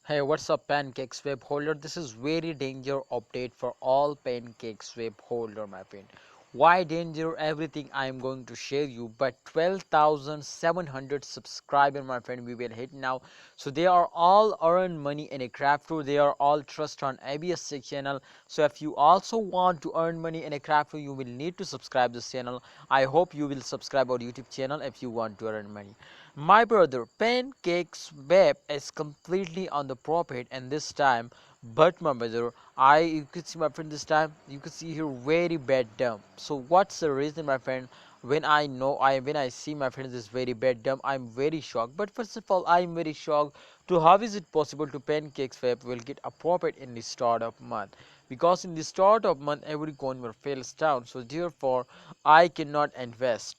Hey, what's up, Pancakeswap holder? This is very danger update for all Pancakeswap holder, my friend. Why danger? Everything I am going to share you. But 12,700 subscriber, my friend, we will hit now. So they are all earn money in a craft tool. They are all trust on ABS channel. So if you also want to earn money in a craft tool, you will need to subscribe this channel. I hope you will subscribe our YouTube channel if you want to earn money. My brother, Pancakeswap is completely on the profit and this time, but my brother, you could see my friend this time, you could see here very bad dump. So what's the reason, my friend? When I see my friend this very bad dump, I'm very shocked. But first of all, I'm very shocked to how is it possible to Pancakeswap will get a profit in the start of month, because in the start of month every coin will fails down. So therefore I cannot invest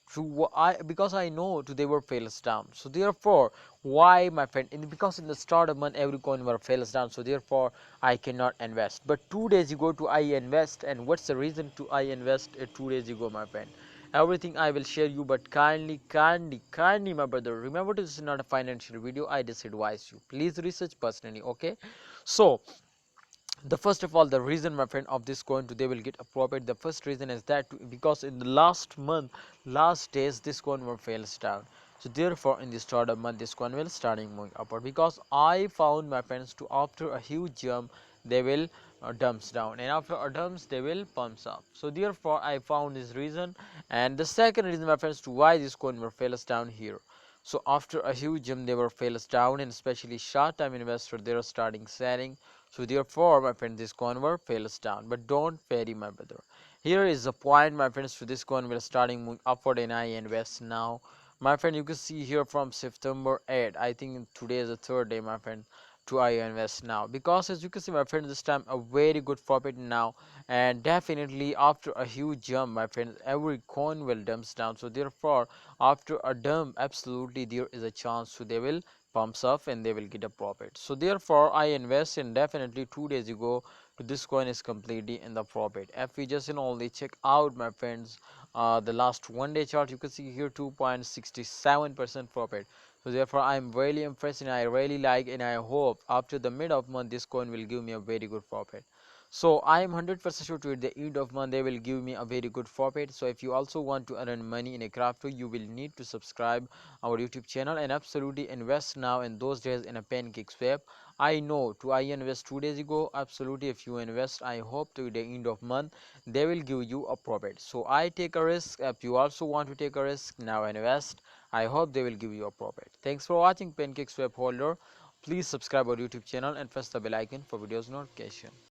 because I know today were fails down. So therefore, why, my friend? Because in the start of month every coin were fails down. So therefore I cannot invest. But 2 days ago to I invest, and what's the reason to I invest 2 days ago, my friend? Everything I will share you, but kindly, my brother, remember, this is not a financial video. I just advise you, please research personally, okay? So the first of all, the reason, my friend, of this coin today will get a profit, the first reason is that because in the last month, last days, this coin will fails down. So therefore in the start of month this coin will starting moving upward, because I found, my friends, to after a huge jump they will dumps down, and after a dumps they will pumps up. So therefore I found this reason. And the second reason, my friends, to why this coin will fails down here. So after a huge jump they were fails down, and especially short term investor they are starting selling. So therefore, my friend, this convert fails down. But don't worry, my brother. Here is the point, my friends, to this coin will starting moving upward, and I invest now. My friend, you can see here from September 8th. I think today is the third day, my friend, to I invest now. Because as you can see, my friend, this time a very good profit now. And definitely after a huge jump, my friend, every coin will dumps down. So therefore, after a dump, absolutely there is a chance so they will pumps up and they will get a profit. So therefore I invest, and definitely 2 days ago to this coin is completely in the profit. If we just only check out, my friends, the last 1 day chart, you can see here 2.67% profit. So therefore I am really impressed, and I really like, and I hope after the mid of month this coin will give me a very good profit. So I am 100% sure to at the end of month they will give me a very good profit. So if you also want to earn money in a crypto, you will need to subscribe our YouTube channel and absolutely invest now in those days in a Pancakeswap. I know to I invest 2 days ago. Absolutely, if you invest, I hope to the end of month they will give you a profit. So I take a risk. If you also want to take a risk, now invest. I hope they will give you a profit. Thanks for watching, Pancakeswap holder. Please subscribe our YouTube channel and press the bell icon for videos notification.